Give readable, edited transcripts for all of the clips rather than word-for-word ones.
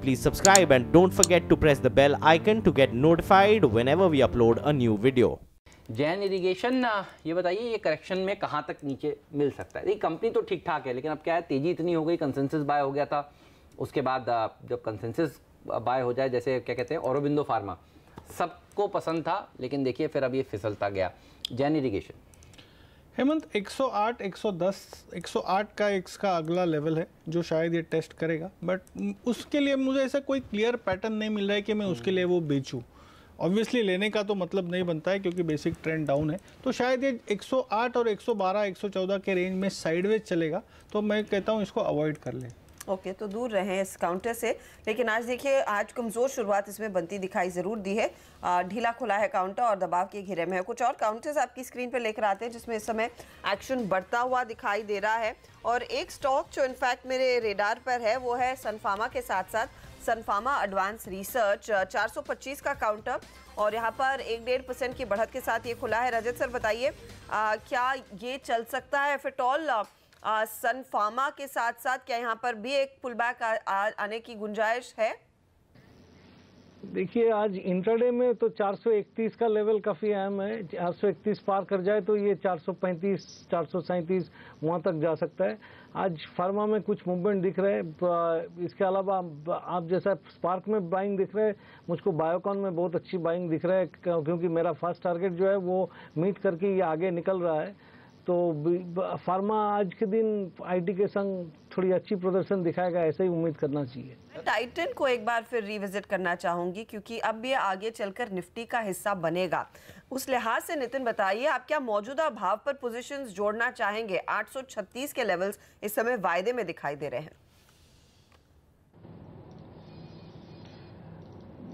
please subscribe and don't forget to press the bell icon to get notified whenever we upload a new video. Jain irrigation, ये बताइए ये correction में कहाँ तक नीचे मिल सकता है? ये कंपनी तो ठीक ठाक है, लेकिन अब क्या है, तेजी इतनी हो गई, कंसेंसस बाय हो गया था, उसके बाद जब कंसेंसस बाय हो जाए, जैसे क्या कहते हैं औरोबिंदो फार्मा, सबको पसंद था, लेकिन देखिए फिर अब ये फिसलता गया। जैन इरिगेशन हेमंत 108, 110, 108 का इसका अगला लेवल है जो शायद ये टेस्ट करेगा, बट उसके लिए मुझे ऐसा कोई क्लियर पैटर्न नहीं मिल रहा है कि मैं उसके लिए वो बेचूं। ऑब्वियसली लेने का तो मतलब नहीं बनता है क्योंकि बेसिक ट्रेंड डाउन है, तो शायद ये 108 और 112, 114 के रेंज में साइडवेज चलेगा, तो मैं कहता हूँ इसको अवॉइड कर ले। ओके, तो दूर रहें इस काउंटर से। लेकिन आज देखिए, आज कमज़ोर शुरुआत इसमें बनती दिखाई ज़रूर दी है। ढीला खुला है काउंटर और दबाव के घेरे में है। कुछ और काउंटर्स आपकी स्क्रीन पर लेकर आते हैं जिसमें इस समय एक्शन बढ़ता हुआ दिखाई दे रहा है। और एक स्टॉक जो इनफैक्ट मेरे रेडार पर है वो है सनफार्मा के साथ साथ सनफार्मा एडवांस रिसर्च। 425 का काउंटर और यहाँ पर 1-1.5% की बढ़त के साथ ये खुला है। रजत सर बताइए, क्या ये चल सकता है फिटॉल सन फार्मा के साथ साथ? क्या यहाँ पर भी एक पुलबैक आने की गुंजाइश है? देखिए, आज इंट्राडे में तो 431 का लेवल काफ़ी अहम है। 431 पार कर जाए तो ये 435, 437 वहाँ तक जा सकता है। आज फार्मा में कुछ मूवमेंट दिख रहे हैं। इसके अलावा आप जैसा स्पार्क में बाइंग दिख रहा है, मुझको बायोकॉन में बहुत अच्छी बाइंग दिख रहा है, क्योंकि मेरा फर्स्ट टारगेट जो है वो मीट करके ये आगे निकल रहा है। तो फार्मा आज के दिन आईटी के संग थोड़ी अच्छी प्रदर्शन दिखाएगा, ऐसा ही उम्मीद करना चाहिए। टाइटन को एक बार फिर रिविजिट करना चाहूंगी क्योंकि अब ये आगे चलकर निफ्टी का हिस्सा बनेगा। उस लिहाज से नितिन बताइए, आप क्या मौजूदा भाव पर पोजीशंस जोड़ना चाहेंगे? 836 के लेवल्स इस समय वायदे में दिखाई दे रहे हैं।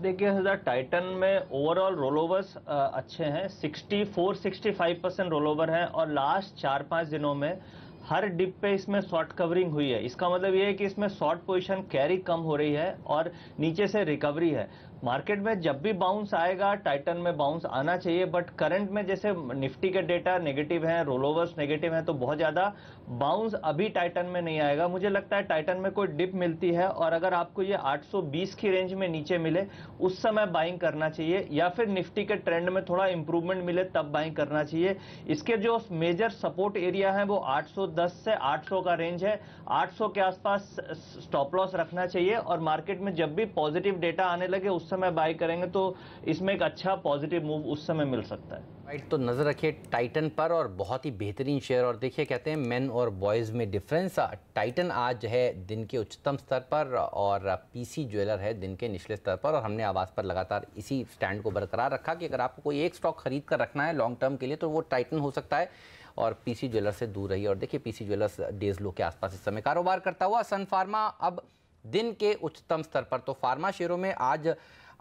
देखिए हज़ार टाइटन में ओवरऑल रोलोवर्स अच्छे हैं, 64-65% रोलोवर है और लास्ट 4-5 दिनों में हर डिप पे इसमें शॉर्ट कवरिंग हुई है। इसका मतलब ये है कि इसमें शॉर्ट पोजीशन कैरी कम हो रही है और नीचे से रिकवरी है। मार्केट में जब भी बाउंस आएगा टाइटन में बाउंस आना चाहिए, बट करंट में जैसे निफ्टी के डेटा नेगेटिव हैं, रोलोवर्स नेगेटिव हैं, तो बहुत ज़्यादा बाउंस अभी टाइटन में नहीं आएगा। मुझे लगता है टाइटन में कोई डिप मिलती है और अगर आपको ये 820 की रेंज में नीचे मिले उस समय बाइंग करना चाहिए, या फिर निफ्टी के ट्रेंड में थोड़ा इंप्रूवमेंट मिले तब बाइंग करना चाहिए। इसके जो मेजर सपोर्ट एरिया है वो 810 से 800 का रेंज है। 800 के आसपास स्टॉप लॉस रखना चाहिए और मार्केट में जब भी पॉजिटिव डेटा आने लगे उस समय बाय करेंगे तो इसमें एक अच्छा पॉजिटिव मूव उस समय मिल सकता है। राइट, तो नज़र रखिए टाइटन पर, और बहुत ही बेहतरीन शेयर। और देखिए कहते हैं मेन और बॉयज़ में डिफरेंस। टाइटन आज है दिन के उच्चतम स्तर पर और पीसी ज्वेलर है दिन के निचले स्तर पर, और हमने आवाज़ पर लगातार इसी स्टैंड को बरकरार रखा कि अगर आपको कोई एक स्टॉक खरीद कर रखना है लॉन्ग टर्म के लिए तो वो टाइटन हो सकता है, और पीसी ज्वेलर से दूर रहिए। और देखिए पीसी ज्वेलर्स डेज लो के आसपास इस समय कारोबार करता हुआ। सन फार्मा अब दिन के उच्चतम स्तर पर, तो फार्मा शेयरों में आज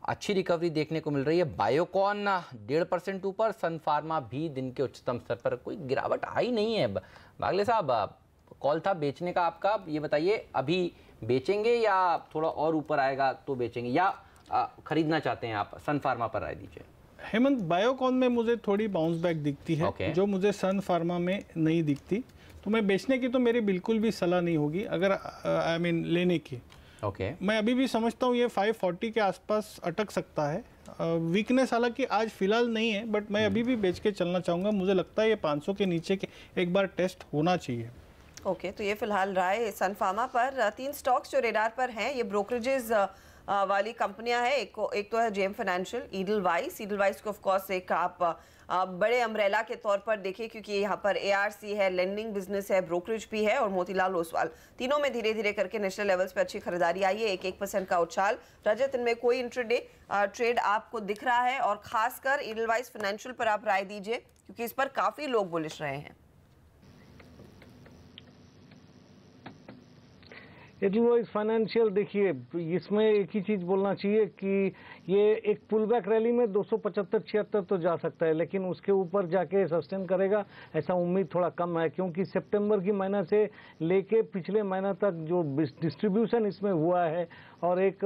अच्छी रिकवरी देखने को मिल रही है। बायोकॉन 1.5% ऊपर, सन फार्मा भी दिन के उच्चतम स्तर पर, कोई गिरावट आई नहीं है। बागले साहब, कॉल था बेचने का आपका, ये बताइए अभी बेचेंगे या थोड़ा और ऊपर आएगा तो बेचेंगे, या खरीदना चाहते हैं आप? सन फार्मा पर राय दीजिए। हेमंत, बायोकॉन में मुझे थोड़ी बाउंस बैक दिखती है, जो मुझे सन फार्मा में नहीं दिखती, तो मैं बेचने की तो मेरी बिल्कुल भी सलाह नहीं होगी, अगर लेने की। मैं अभी भी समझता हूँ ये 540 के आसपास अटक सकता है। वीकनेस हालांकि आज फिलहाल नहीं है, बट मैं अभी भी बेच के चलना चाहूँगा। मुझे लगता है ये 500 के नीचे के एक बार टेस्ट होना चाहिए। ओके, तो ये फिलहाल राय सन फार्मा पर। 3 स्टॉक्स जो रेडार पर हैं, ये ब्रोकरेजेस वाली कंपनियां हैं। एक तो है जेम फाइनेंशियल, ईडलवाइस को ऑफ कोर्स एक आप बड़े अम्ब्रेला के तौर पर देखिए, क्योंकि यहाँ पर एआरसी है, लेंडिंग बिजनेस है, ब्रोकरेज भी है, और मोतीलाल ओसवाल, तीनों में धीरे धीरे करके नेशनल लेवल्स पे अच्छी खरीदारी आई है। 1% का उछाल। रजत, इनमें कोई इंट्राडे ट्रेड आपको दिख रहा है? और खासकर ईडलवाइस फाइनेंशियल पर आप राय दीजिए क्योंकि इस पर काफी लोग बुलिश रहे हैं। एडलवाइस फाइनेंशियल, देखिए इसमें एक ही चीज़ बोलना चाहिए कि ये एक पुलबैक रैली में 275-76 तो जा सकता है, लेकिन उसके ऊपर जाके सस्टेन करेगा ऐसा उम्मीद थोड़ा कम है, क्योंकि सितंबर की महीना से लेके पिछले महीना तक जो डिस्ट्रीब्यूशन इसमें हुआ है और एक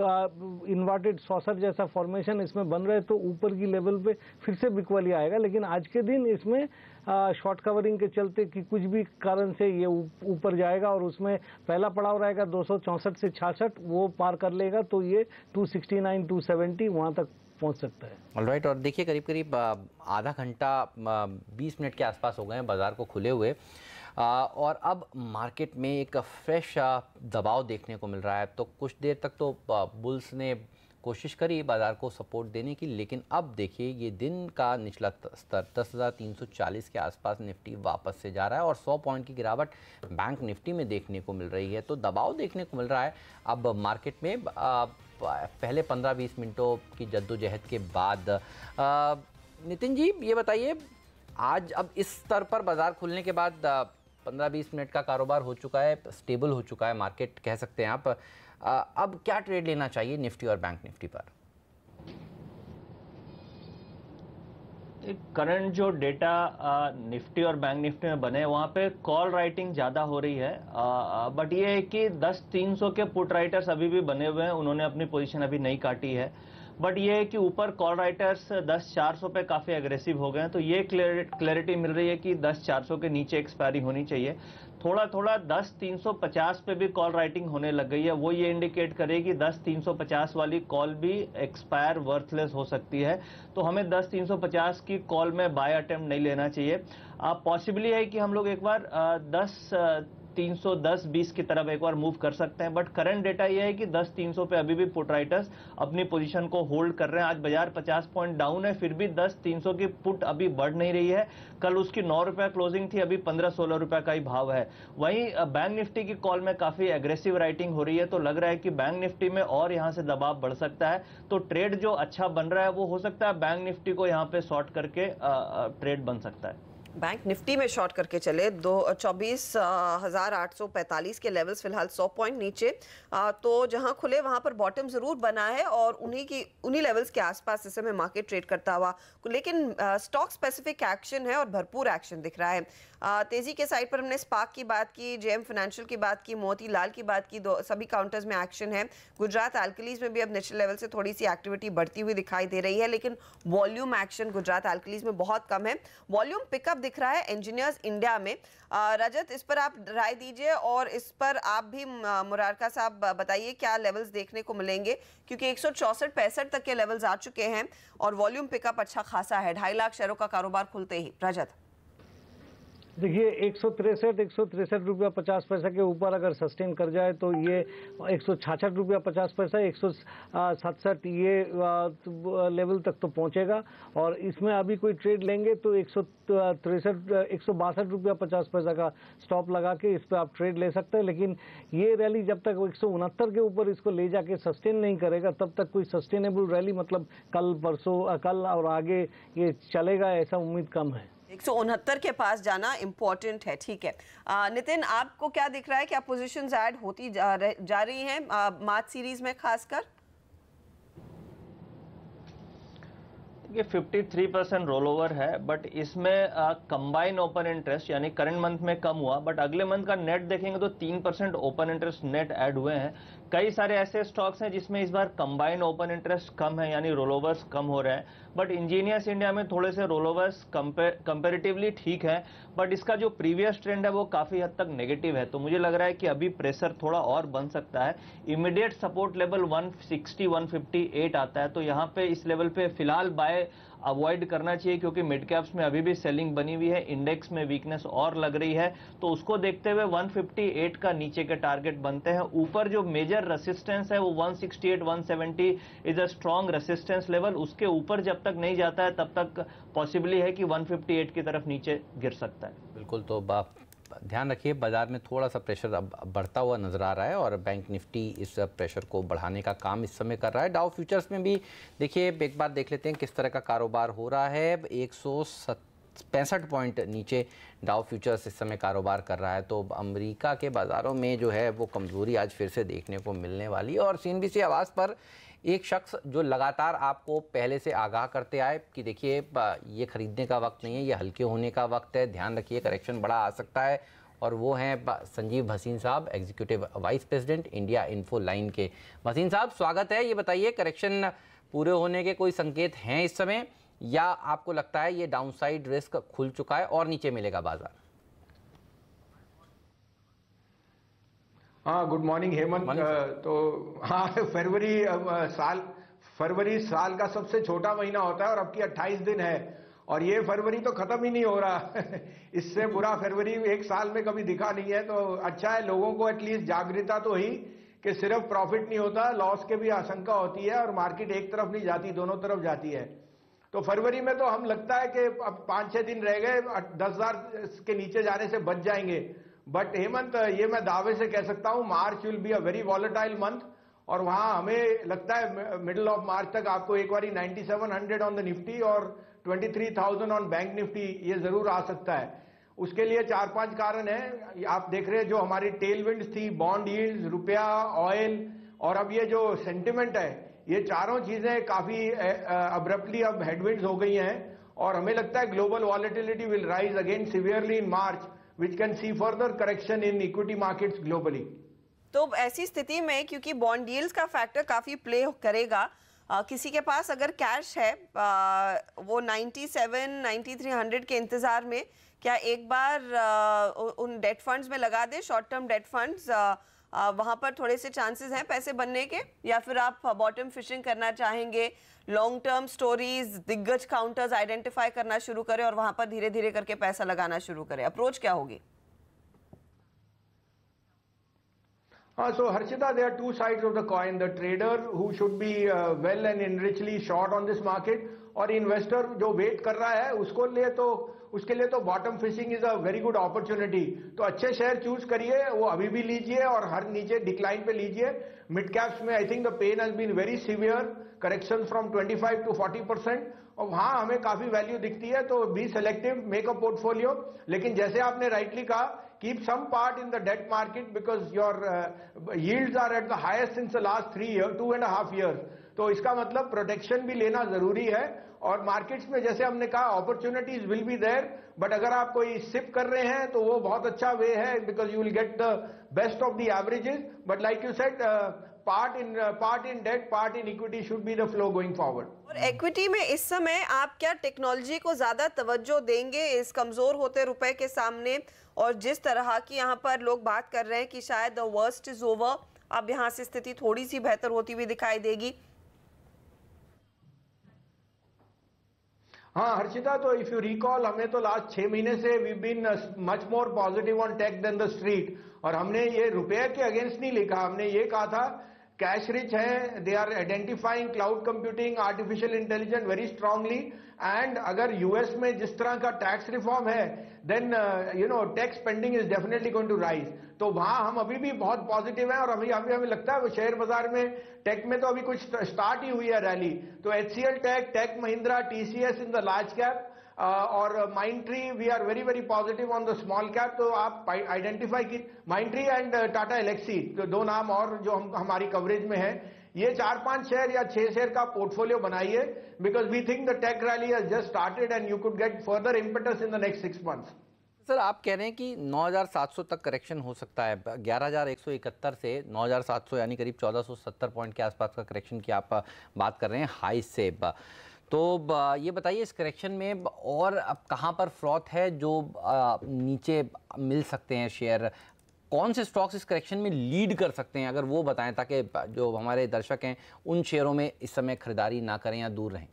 इन्वर्टेड सॉसर जैसा फॉर्मेशन इसमें बन रहा है, तो ऊपर की लेवल पे फिर से बिकवाली आएगा। लेकिन आज के दिन इसमें शॉर्ट कवरिंग के चलते कि कुछ भी कारण से ये ऊपर जाएगा और उसमें पहला पड़ाव रहेगा 264 से 66, वो पार कर लेगा तो ये 269 270 वहाँ तक पहुंच सकता है। ऑलराइट, और देखिए करीब करीब आधा घंटा 20 मिनट के आसपास हो गए हैं बाज़ार को खुले हुए, और अब मार्केट में एक फ्रेश दबाव देखने को मिल रहा है। तो कुछ देर तक तो बुल्स ने कोशिश करी बाज़ार को सपोर्ट देने की, लेकिन अब देखिए ये दिन का निचला स्तर 10,340 के आसपास निफ्टी वापस से जा रहा है और 100 पॉइंट की गिरावट बैंक निफ्टी में देखने को मिल रही है। तो दबाव देखने को मिल रहा है अब मार्केट में पहले 15-20 मिनटों की जद्दोजहद के बाद। नितिन जी ये बताइए, आज अब इस स्तर पर बाज़ार खुलने के बाद 15-20 मिनट का कारोबार हो चुका है, स्टेबल हो चुका है मार्केट कह सकते हैं आप, अब क्या ट्रेड लेना चाहिए निफ्टी और बैंक निफ्टी पर? करंट जो डेटा निफ्टी और बैंक निफ्टी में बने वहां पे कॉल राइटिंग ज्यादा हो रही है, बट ये है कि 10-300 के पुट राइटर्स अभी भी बने हुए हैं, उन्होंने अपनी पोजीशन अभी नहीं काटी है। बट ये है कि ऊपर कॉल राइटर्स 10-400 पे काफी एग्रेसिव हो गए हैं, तो ये क्लैरिटी मिल रही है कि 10-400 के नीचे एक्सपायरी होनी चाहिए। थोड़ा थोड़ा 10-350 पे भी कॉल राइटिंग होने लग गई है, वो ये इंडिकेट करेगी 10-350 वाली कॉल भी एक्सपायर वर्थलेस हो सकती है, तो हमें 10-350 की कॉल में बाय अटेम्प्ट नहीं लेना चाहिए। पॉसिबली है कि हम लोग एक बार 310-20 की तरफ एक बार मूव कर सकते हैं, बट करंट डेटा ये है कि 10-300 पे अभी भी पुट राइटर्स अपनी पोजीशन को होल्ड कर रहे हैं। आज बाजार 50 पॉइंट डाउन है, फिर भी 10-300 की पुट अभी बढ़ नहीं रही है। कल उसकी 9 रुपए क्लोजिंग थी, अभी 15-16 रुपए का ही भाव है। वहीं बैंक निफ्टी की कॉल में काफी एग्रेसिव राइटिंग हो रही है, तो लग रहा है कि बैंक निफ्टी में और यहां से दबाव बढ़ सकता है। तो ट्रेड जो अच्छा बन रहा है वो हो सकता है बैंक निफ्टी को यहाँ पे शॉर्ट करके ट्रेड बन सकता है। बैंक निफ्टी में शॉर्ट करके चले 24,845 के लेवल्स फिलहाल 100 पॉइंट नीचे, तो जहां खुले वहां पर बॉटम जरूर बना है और उन्हीं लेवल्स के आसपास इस समय मार्केट ट्रेड करता हुआ, लेकिन स्टॉक स्पेसिफिक एक्शन है और भरपूर एक्शन दिख रहा है। तेजी के साइड पर हमने स्पार्क की बात की, जेएम फाइनेंशियल की बात की, मोतीलाल की बात की, सभी काउंटर्स में एक्शन है। गुजरात एल्कलीज में भी अब निचले लेवल से थोड़ी सी एक्टिविटी बढ़ती हुई दिखाई दे रही है, लेकिन वॉल्यूम एक्शन गुजरात एल्कलीज में बहुत कम है। वॉल्यूम पिकअप दिख रहा है इंजीनियर्स इंडिया में। रजत, इस पर आप राय दीजिए और इस पर आप भी मुरारका साहब बताइए क्या लेवल्स देखने को मिलेंगे, क्योंकि 164-65 तक के लेवल्स आ चुके हैं और वॉल्यूम पिकअप अच्छा खासा है 2.5 लाख शेयरों का कारोबार खुलते ही। रजत देखिए 163 रुपया 50 पैसा के ऊपर अगर सस्टेन कर जाए तो ये 166 रुपया 50 पैसा 167 ये लेवल तक तो पहुंचेगा, और इसमें अभी कोई ट्रेड लेंगे तो 162 रुपया 50 पैसा का स्टॉप लगा के इस पर आप ट्रेड ले सकते हैं। लेकिन ये रैली जब तक 169 के ऊपर इसको ले जाके सस्टेन नहीं करेगा तब तक कोई सस्टेनेबल रैली मतलब कल और आगे ये चलेगा ऐसा उम्मीद कम है। 169 के पास जाना इंपॉर्टेंट है। ठीक है नितिन, आपको क्या दिख रहा है, क्या पोजीशंस ऐड होती जा रही हैं मार्च सीरीज में खासकर? ये 53% रोल ओवर है, बट इसमें कंबाइन ओपन इंटरेस्ट यानी करंट मंथ में कम हुआ, बट अगले मंथ का नेट देखेंगे तो 3% ओपन इंटरेस्ट नेट ऐड हुए हैं। कई सारे ऐसे स्टॉक्स हैं जिसमें इस बार कंबाइन ओपन इंटरेस्ट कम है, यानी रोल ओवर्स कम हो रहे हैं, बट इंजीनियर्स इंडिया में थोड़े से रोल ओवर्स कंपेरेटिवली ठीक है, बट इसका जो प्रीवियस ट्रेंड है वो काफी हद तक नेगेटिव है। तो मुझे लग रहा है कि अभी प्रेशर थोड़ा और बन सकता है। इमीडिएट सपोर्ट लेवल 160-158 आता है, तो यहाँ पे इस लेवल पे फिलहाल बाय अवॉइड करना चाहिए, क्योंकि मिड कैप्स में अभी भी सेलिंग बनी हुई है, इंडेक्स में वीकनेस और लग रही है। तो उसको देखते हुए 158 का नीचे के टारगेट बनते हैं। ऊपर जो मेजर रेसिस्टेंस है वो 168-170 is a strong resistance level, उसके ऊपर जब तक नहीं जाता है तब तक पॉसिबली है कि 158 की तरफ नीचे गिर सकता है। बिल्कुल, तो ध्यान रखिए बाजार में थोड़ा सा प्रेशर अब बढ़ता हुआ नजर आ रहा है और बैंक निफ्टी इस प्रेशर को बढ़ाने का काम इस समय कर रहा है। डाउ फ्यूचर्स में भी देखिए एक बार देख लेते हैं किस तरह का कारोबार हो रहा है। 165 पॉइंट नीचे डाउ फ्यूचर्स इस समय कारोबार कर रहा है। तो अमेरिका के बाज़ारों में जो है वो कमज़ोरी आज फिर से देखने को मिलने वाली है। और CNBC आवाज़ पर एक शख्स जो लगातार आपको पहले से आगाह करते आए कि देखिए ये खरीदने का वक्त नहीं है, ये हल्के होने का वक्त है, ध्यान रखिए करेक्शन बड़ा आ सकता है, और वो हैं संजीव भसीन साहब, executive vice president India info line के। भसीन साहब स्वागत है। ये बताइए करेक्शन पूरे होने के कोई संकेत हैं इस समय, या आपको लगता है ये डाउनसाइड रिस्क खुल चुका है और नीचे मिलेगा बाजार? हाँ, गुड मॉर्निंग हेमंत। तो हाँ, फरवरी साल का सबसे छोटा महीना होता है और अब की 28 दिन है और ये फरवरी तो खत्म ही नहीं हो रहा इससे बुरा फरवरी एक साल में कभी दिखा नहीं है। तो अच्छा है, लोगों को एटलीस्ट जागरूकता तो ही कि सिर्फ प्रॉफिट नहीं होता, लॉस के भी आशंका होती है और मार्केट एक तरफ नहीं जाती, दोनों तरफ जाती है। तो फरवरी में तो हम लगता है कि अब 5-6 दिन रह गए, 10,000 के नीचे जाने से बच जाएंगे। बट हेमंत, ये मैं दावे से कह सकता हूं, March will be a very volatile month और वहां हमें लगता है मिडिल ऑफ मार्च तक आपको एक बारी 9700 ऑन द निफ्टी और 23,000 ऑन बैंक निफ्टी ये जरूर आ सकता है। उसके लिए 4-5 कारण है। आप देख रहे हैं जो हमारी टेल विंड्स थी, बॉन्ड यील्ड्स, रुपया, ऑयल और अब ये जो सेंटिमेंट है, ये चारों चीजें काफी अब्रप्टली अब हेडविंड्स हो गई हैं और हमें लगता है global volatility will rise again severely in March, which can see further correction in equity markets globally. तो ऐसी स्थिति में क्योंकि बॉन्ड डील्स का फैक्टर काफी प्ले करेगा, किसी के पास अगर कैश है वो 97-9300 के इंतजार में क्या एक बार उन डेट फंड्स में लगा दे, शॉर्ट टर्म डेट फंड्स, वहां पर थोड़े से चांसेस हैं पैसे बनने के, या फिर आप बॉटम फिशिंग करना चाहेंगे, लॉन्ग टर्म स्टोरीज, दिग्गज काउंटर्स आइडेंटिफाई करना शुरू करें और वहां पर धीरे धीरे करके पैसा लगाना शुरू करें? अप्रोच क्या होगी? So Harshita, there are two sides of the coin. The trader who should be well and enrichly short on this market और इन्वेस्टर जो वेट कर रहा है उसके लिए तो bottom fishing is a very good opportunity. तो अच्छे शेयर चूज करिए, वो अभी भी लीजिए और हर नीचे डिक्लाइन पे लीजिए। मिड कैप्स में I think the pain has been very severe, correction from 25 to 40% और वहां हमें काफी वैल्यू दिखती है। तो be selective, make a portfolio. लेकिन जैसे आपने राइटली कहा, keep some part in the debt market because your yields are at the highest since the last 2.5 years. तो इसका मतलब प्रोटेक्शन भी लेना जरूरी है और मार्केट्स में जैसे हमने कहा opportunities will be there, but अगर आप कोई सिप कर रहे हैं तो वो बहुत अच्छा वे है because you will get the best of the averages. But like you said, part in debt, part in equity should be the flow going forward. और इक्विटी में इस समय आप क्या टेक्नोलॉजी को ज्यादा तवज्जो देंगे इस कमजोर होते रुपए के सामने? और जिस तरह की यहाँ पर लोग बात कर रहे हैं कि शायद द वर्स्ट इज ओवर, अब यहाँ से स्थिति थोड़ी सी बेहतर होती हुई दिखाई देगी। हाँ हर्षिता, तो इफ यू रिकॉल, हमें तो लास्ट 6 महीने से we been much more positive on tech than the street और हमने ये रुपए के अगेंस्ट नहीं लिखा, हमने ये कहा था कैश रिच है, they are identifying cloud computing, artificial intelligence very strongly and अगर यूएस में जिस तरह का टैक्स रिफॉर्म है then tax spending is definitely going to rise. तो वहां हम अभी भी बहुत पॉजिटिव हैं और अभी हमें लगता है वो शेयर बाजार में टेक में तो अभी कुछ स्टार्ट ही हुई है रैली। तो HCL Tech Mahindra, TCS in the large cap और Mindtree we are very very positive on the small cap. तो आप आइडेंटिफाई की माइंडट्री एंड टाटा एलेक्सी, तो 2 नाम और जो हमारी कवरेज में है, ये 4-5 शेयर या 6 शेयर का पोर्टफोलियो बनाइए because we think the tech rally has just started and you could get further impetus in the next 6 months. Sir आप कह रहे हैं कि 9,700 तक करेक्शन हो सकता है, 11,171 से 9,700 यानी करीब 1,470 पॉइंट के आसपास का करेक्शन की आप बात कर रहे हैं हाई से। तो ये बताइए इस करेक्शन में और अब कहाँ पर फ्रॉथ है जो नीचे मिल सकते हैं शेयर, कौन से स्टॉक्स इस करेक्शन में लीड कर सकते हैं, अगर वो बताएं ताकि जो हमारे दर्शक हैं उन शेयरों में इस समय खरीदारी ना करें या दूर रहें।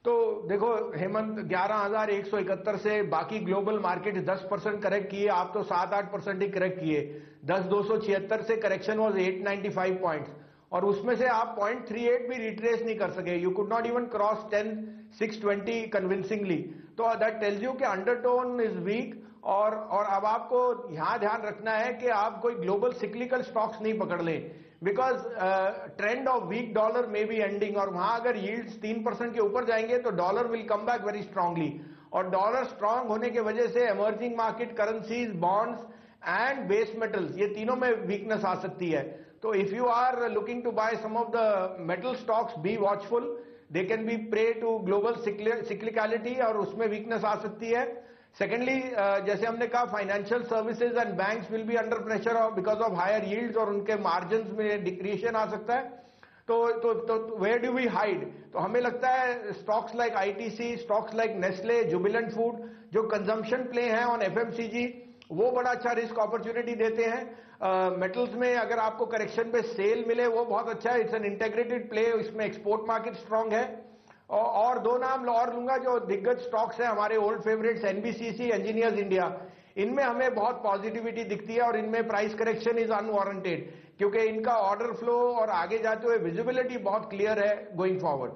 तो देखो हेमंत, 11,171 से बाकी ग्लोबल मार्केट 10% करेक्ट किए, आप तो 7-8% ही करेक्ट किए। 10,276 से करेक्शन वाज 895 पॉइंट्स और उसमें से आप 0.38 भी रिट्रेस नहीं कर सके, you could not even cross 10,620 convincingly. तो दैट टेल्स यू कि अंडरटोन इज वीक और अब आपको यहां ध्यान रखना है कि आप कोई ग्लोबल सिक्लिकल स्टॉक्स नहीं पकड़ लें because trend of weak dollar में बी एंडिंग और वहां अगर यील्ड्स 3% के ऊपर जाएंगे तो dollar will come back very strongly और डॉलर स्ट्रांग होने की वजह से emerging market currencies, bonds and base metals, ये तीनों में वीकनेस आ सकती है। तो if you are looking to buy some of the metal stocks, be watchful, they can be prey to global cyclicality और उसमें वीकनेस आ सकती है। सेकेंडली, जैसे हमने कहा financial services and banks will be under pressure because of higher yields और उनके मार्जिन्स में डिक्रीशन आ सकता है। तो वेयर डू वी हाइड? तो हमें लगता है stocks like ITC, stocks like Nestle, Jubilant food, जो कंजम्पशन प्ले हैं ऑन एफएमसीजी, वो बड़ा अच्छा रिस्क अपॉर्चुनिटी देते हैं। मेटल्स में अगर आपको करेक्शन पे सेल मिले वो बहुत अच्छा है, इट्स एन इंटीग्रेटेड प्ले, इसमें एक्सपोर्ट मार्केट स्ट्रांग है। और दो नाम और लूंगा जो दिग्गज स्टॉक्स हैं हमारे old favourites, NBCC, engineers India, इनमें हमें बहुत पॉजिटिविटी दिखती है और इनमें प्राइस करेक्शन इज अनवारंटेड, क्योंकि इनका ऑर्डर फ्लो और आगे जाते हुए विजिबिलिटी बहुत क्लियर है गोइंग फॉरवर्ड।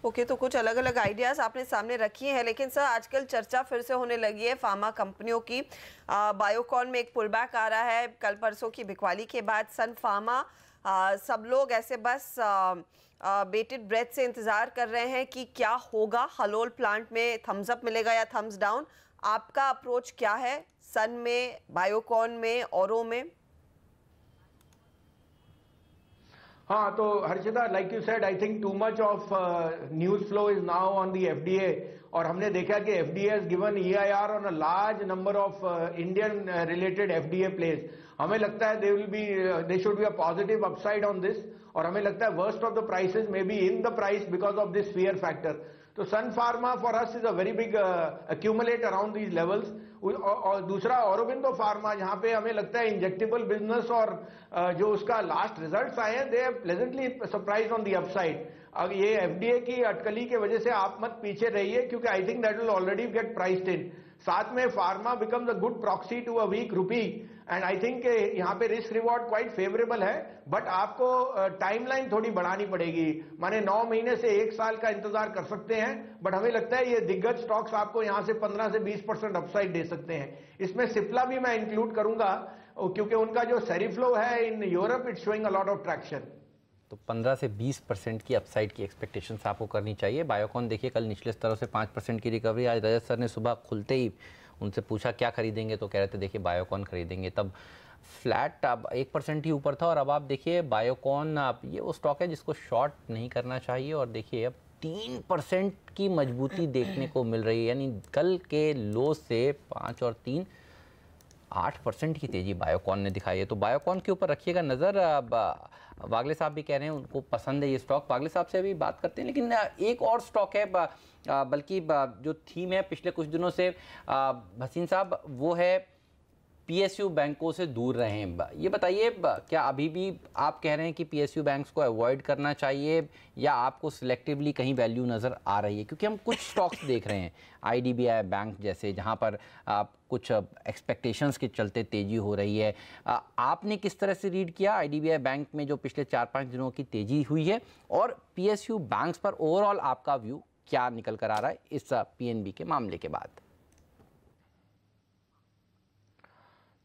ओके, तो कुछ अलग अलग आइडियाज आपने सामने रखी हैं, लेकिन सर आजकल चर्चा फिर से होने लगी है फार्मा कंपनियों की। बायोकॉन में एक पुलबैक आ रहा है कल परसों की बिकवाली के बाद। सन फार्मा, सब लोग ऐसे बस बेटेड ब्रेथ से इंतजार कर रहे हैं कि क्या होगा, हलोल प्लांट में थम्स अप मिलेगा या थम्स डाउन। आपका अप्रोच क्या है सन में, बायोकॉन में, औरों में? हाँ, तो Harshita, like you said, I think too much of news flow is now on the FDA, और हमने देखा कि FDA has given EIR on a large number of Indian related FDA place. हमें लगता है they should be a positive upside on this, और हमें लगता है worst of the prices may be in the price because of this fear factor. तो सन pharma for us is a very big accumulate around these levels. और दूसरा Aurobindo pharma, जहां पे हमें लगता है इंजेक्टेबल बिजनेस और जो उसका लास्ट रिजल्ट्स आए हैं, they are pleasantly surprise on the upside. अब ये एफडीए की अटकली की वजह से आप मत पीछे रहिए, क्योंकि I think that will already get priced in. साथ में pharma becomes a good proxy to a weak rupee, and I think यहाँ पे रिस्क रिवॉर्ड क्वाइट फेवरेबल है, बट आपको टाइमलाइन थोड़ी बढ़ानी पड़ेगी। माने 9 महीने से 1 साल का इंतजार कर सकते हैं, बट हमें लगता है ये दिग्गज स्टॉक्स आपको यहाँ से 15 से 20% अपसाइड दे सकते हैं। इसमें सिप्ला भी मैं इंक्लूड करूंगा, क्योंकि उनका जो सेरिफ्लो है in Europe, it's showing a lot of traction. तो 15 से 20% की अपसाइड की एक्सपेक्टेशंस आपको करनी चाहिए। बायोकॉन देखिए कल निचले स्तरों से 5% की रिकवरी। आज रजत सर ने सुबह खुलते ही उनसे पूछा क्या खरीदेंगे, तो कह रहे थे देखिए बायोकॉन खरीदेंगे, तब फ्लैट अब 1% ही ऊपर था। और अब आप देखिए बायोकॉन, आप ये वो स्टॉक है जिसको शॉर्ट नहीं करना चाहिए। और देखिए अब 3% की मजबूती देखने को मिल रही है, यानी कल के लो से 5 और 3 8% की तेजी बायोकॉन ने दिखाई है। तो बायोकॉन के ऊपर रखिएगा नज़र। वागले साहब भी कह रहे हैं उनको पसंद है ये स्टॉक, वागले साहब से अभी बात करते हैं। लेकिन एक और स्टॉक है, बल्कि जो थीम है पिछले कुछ दिनों से भसीन साहब, वो है पीएसयू बैंकों से दूर रहें। ये बताइए, क्या अभी भी आप कह रहे हैं कि पीएसयू बैंक्स को अवॉइड करना चाहिए, या आपको सिलेक्टिवली कहीं वैल्यू नज़र आ रही है? क्योंकि हम कुछ स्टॉक्स देख रहे हैं आईडीबीआई बैंक जैसे, जहां पर कुछ एक्सपेक्टेशंस के चलते तेज़ी हो रही है। आपने किस तरह से रीड किया आईडीबीआई बैंक में जो पिछले 4-5 दिनों की तेज़ी हुई है, और पीएसयू बैंक्स पर ओवरऑल आपका व्यू क्या निकल कर आ रहा है इस पीएनबी के मामले के बाद?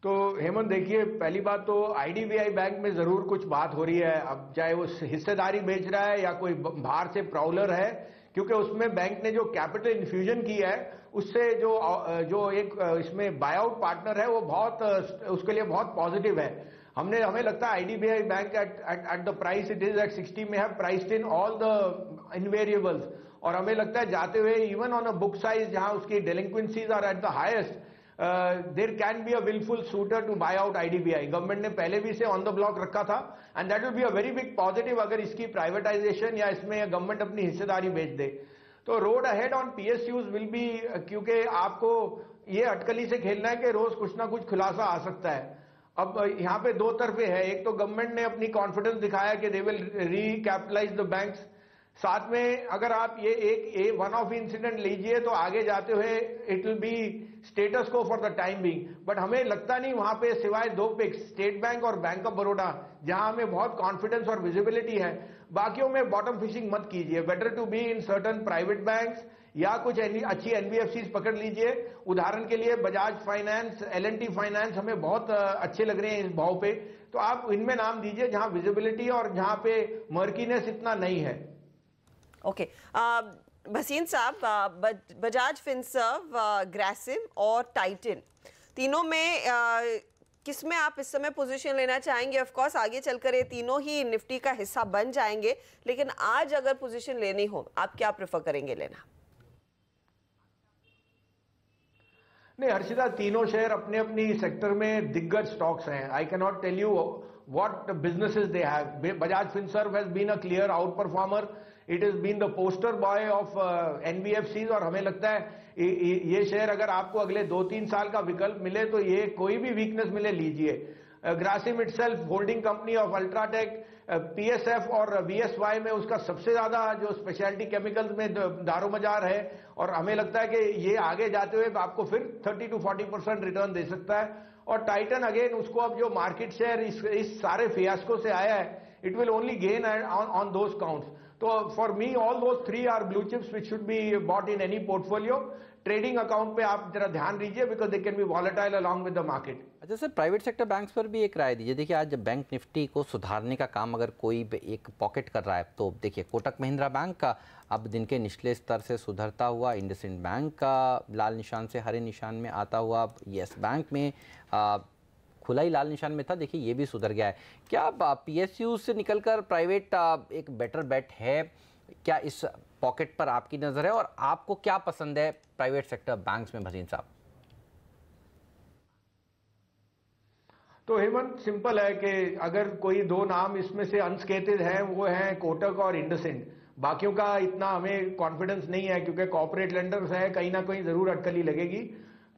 तो हेमंत देखिए, पहली बात तो आईडीबीआई बैंक में जरूर कुछ बात हो रही है। अब चाहे वो हिस्सेदारी बेच रहा है या कोई बाहर से प्राउलर है, क्योंकि उसमें बैंक ने जो कैपिटल इन्फ्यूजन किया है, उससे जो एक इसमें बायआउट पार्टनर है, वो बहुत उसके लिए बहुत पॉजिटिव है। हमें लगता है IDBI bank at the price it is at 60 में have priced in all the invariables, और हमें लगता है जाते हुए even on a book size जहां उसकी delinquencies are at the highest, there can be a wilful suitor to buy out IDBI. Government ने पहले भी इसे ऑन द ब्लॉक रखा था, and that will be a very big positive अगर इसकी प्राइवेटाइजेशन या इसमें गवर्नमेंट अपनी हिस्सेदारी बेच दे। तो road ahead on PSUs will be, क्योंकि आपको ये अटकली से खेलना है कि रोज कुछ ना कुछ खुलासा आ सकता है। अब यहाँ पे दो तरफे है, एक तो गवर्नमेंट ने अपनी कॉन्फिडेंस दिखाया कि दे विल रीकैपिटलाइज द बैंक्स, साथ में अगर आप ये एक वन ऑफ इंसिडेंट लीजिए तो आगे जाते हुए इट विल बी स्टेटस को for the time being. But हमें लगता नहीं वहां पे सिवाय 2 पिक्स, स्टेट बैंक और बैंक ऑफ बड़ौदा, जहां हमें बहुत कॉन्फिडेंस और विजिबिलिटी है। बाकियों में बॉटम फिशिंग मत कीजिए, better to be in certain private banks या कुछ अच्छी एनबीएफसी पकड़ लीजिए। उदाहरण के लिए बजाज फाइनेंस, एल&टी फाइनेंस हमें बहुत अच्छे लग रहे हैं इस भाव पे, तो आप इनमें नाम दीजिए जहां विजिबिलिटी और जहां पे मर्कीनेस इतना नहीं है। ओके, भसीन साहब, बजाज फिनसर्व, ग्रासिम और टाइटन, तीनों में किस में आप इस समय पोजीशन लेना चाहेंगे? ऑफ कोर्स आगे चलकर ये तीनों ही निफ्टी का हिस्सा बन जाएंगे, लेकिन आज अगर पोजीशन लेनी हो आप क्या प्रेफर करेंगे लेना? नहीं हर्षिता, तीनों शेयर अपने अपनी सेक्टर में दिग्गज स्टॉक्स हैं. I can not tell you what businesses they have. Bajaj Finserv has been a clear outperformer. It has been the poster boy of NBFCs और हमें लगता है ये शेयर अगर आपको अगले 2-3 साल का विकल्प मिले तो ये कोई भी वीकनेस मिले लीजिए. Grasim itself holding company of UltraTech, PSF और VSY में उसका सबसे ज्यादा जो स्पेशलिटी केमिकल्स में दारोमदार है और हमें लगता है कि ये आगे जाते हुए आपको फिर 30 to 40% रिटर्न दे सकता है. और टाइटन अगेन उसको अब जो मार्केट शेयर इस सारे फियास्को से आया है, it will only gain on those counts. तो for me all those 3 are blue chips which should be bought in any portfolio. Trading account पे आप जरा ध्यान दीजिए because they can be volatile along with the market. अच्छा sir, private sector banks पर भी एक राय दीजिए. देखिए आज बैंक निफ्टी को सुधारने का काम अगर कोई एक पॉकेट कर रहा है तो देखिए कोटक महिंद्रा बैंक का अब दिन के निचले स्तर से सुधरता हुआ, इंडसइंड बैंक का लाल निशान से हरे निशान में आता हुआ, येस बैंक में खुला ही लाल निशान में था, देखिए ये भी सुधर गया है. क्या PSU से निकलकर प्राइवेट एक बेटर बेट है? क्या इस पॉकेट पर आपकी नज़र है और आपको क्या पसंद है प्राइवेट सेक्टर बैंक्स में भसीन साहब? तो हेमंत सिंपल है कि अगर कोई 2 नाम इसमें से अनस्केटेड हैं वो हैं कोटक और इंडसइंड. बाकियों का इतना हमें कॉन्फिडेंस नहीं है क्योंकि कॉर्पोरेट लेंडर्स है, कहीं ना कहीं जरूर अटकली लगेगी.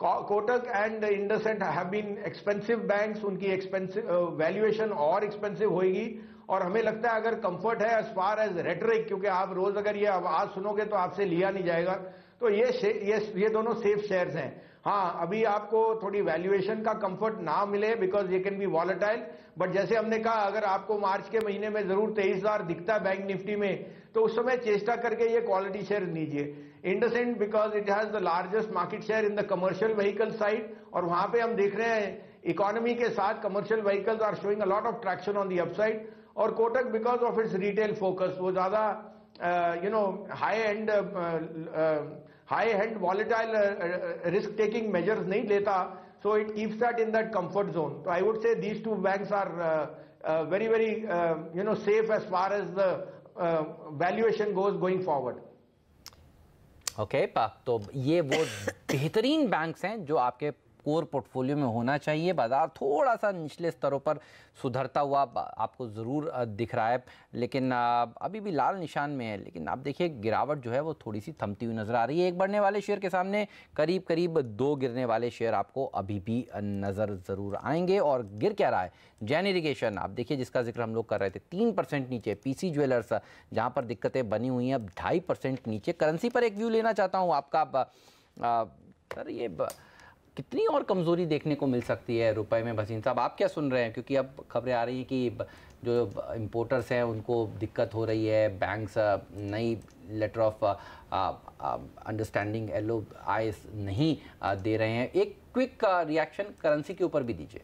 Kotak and IndusInd have been expensive banks, उनकी एक्सपेंसिव वैल्यूएशन और एक्सपेंसिव होगी और हमें लगता है अगर कंफर्ट है एज फार एज रेटरिक, क्योंकि आप रोज अगर ये आवाज सुनोगे तो आपसे लिया नहीं जाएगा, तो ये दोनों सेफ शेयर्स हैं. हाँ, अभी आपको थोड़ी वैल्यूएशन का कंफर्ट ना मिले बिकॉज ये कैन बी वॉलेटाइल, बट जैसे हमने कहा अगर आपको मार्च के महीने में जरूर 23,000 दिखता है बैंक निफ्टी में तो उस समय चेष्टा करके ये क्वालिटी शेयर लीजिए. IndusInd because it has the largest market share in the commercial vehicle side और वहां पे हम देख रहे हैं इकोनॉमी के साथ commercial vehicles are showing a lot of traction on the upside. और Kotak because of its retail focus, वो ज्यादा high and volatile risk taking measures नहीं लेता, so it keeps that in that comfort zone. So I would say these two banks are very safe as far as the valuation goes going forward. Okay, तो ये वो बेहतरीन banks हैं जो आपके core portfolio में होना चाहिए. बाजार थोड़ा सा निचले स्तरों पर सुधरता हुआ आपको ज़रूर दिख रहा है, लेकिन अभी भी लाल निशान में है. लेकिन आप देखिए गिरावट जो है वो थोड़ी सी थमती हुई नज़र आ रही है. एक बढ़ने वाले शेयर के सामने करीब करीब 2 गिरने वाले शेयर आपको अभी भी नज़र ज़रूर आएंगे. और गिर क्या रहा है? जैन इरिगेशन आप देखिए जिसका जिक्र हम लोग कर रहे थे, 3% नीचे. PC ज्वेलर्स जहाँ पर दिक्कतें बनी हुई हैं अब 2.5% नीचे. करेंसी पर एक व्यू लेना चाहता हूँ आपका सर, ये कितनी और कमज़ोरी देखने को मिल सकती है रुपए में भसीन साहब? आप क्या सुन रहे हैं? क्योंकि अब खबरें आ रही हैं कि जो इंपोर्टर्स हैं उनको दिक्कत हो रही है, बैंक्स नई लेटर ऑफ अंडरस्टैंडिंग LOI नहीं दे रहे हैं. एक क्विक रिएक्शन करेंसी के ऊपर भी दीजिए.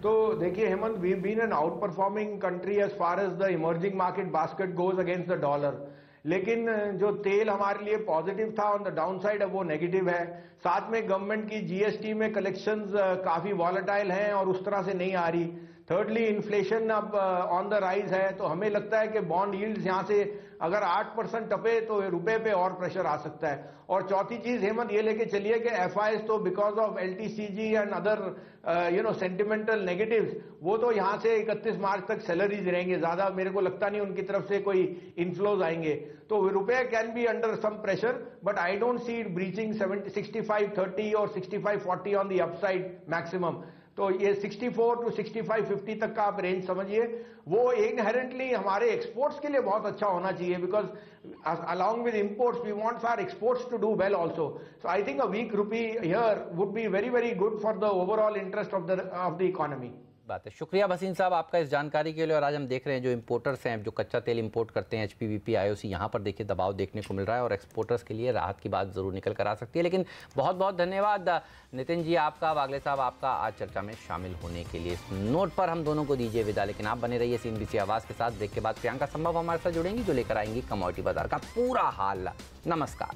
तो देखिए Hemant, we been an outperforming country as far as the emerging market basket goes against the dollar. लेकिन जो तेल हमारे लिए पॉजिटिव था ऑन द डाउन साइड अब वो नेगेटिव है. साथ में गवर्नमेंट की GST में कलेक्शंस काफी वॉलेटाइल हैं और उस तरह से नहीं आ रही. थर्डली इन्फ्लेशन अब ऑन द राइज है, तो हमें लगता है कि बॉन्ड यील्ड्स यहां से अगर 8% टपे तो रुपए पे और प्रेशर आ सकता है. और चौथी चीज हेमंत ये लेके चलिए कि FIs तो because of LTCG and other sentimental negatives वो तो यहां से 31 मार्च तक सैलरीज रहेंगे. ज्यादा मेरे को लगता नहीं उनकी तरफ से कोई इन्फ्लोज आएंगे. तो rupee can be under some pressure, but I don't see it breaching 65.30 और 65.40 ऑन द अपसाइड मैक्सिमम. तो ये 64 to 65.50 तक का आप रेंज समझिए. वो इनहेरेंटली हमारे एक्सपोर्ट्स के लिए बहुत अच्छा होना चाहिए because along with imports we want our exports to do well also. So I think a weak rupee here would be very good for the overall interest of the economy. बात है. शुक्रिया भसीन साहब आपका इस जानकारी के लिए. और आज हम देख रहे हैं जो इंपोर्टर्स हैं जो कच्चा तेल इंपोर्ट करते हैं HPBP IOC, यहाँ पर देखिए दबाव देखने को मिल रहा है और एक्सपोर्टर्स के लिए राहत की बात ज़रूर निकल कर आ सकती है. लेकिन बहुत बहुत धन्यवाद नितिन जी आपका, वागले साहब आपका आज चर्चा में शामिल होने के लिए. इस नोट पर हम दोनों को दीजिए विदा, लेकिन आप बने रहिए CNBC आवाज़ के साथ. ब्रेक के बाद प्रियंका संभव हमारे साथ जुड़ेंगी जो लेकर आएंगी कमोडिटी बाजार का पूरा हाल. नमस्कार.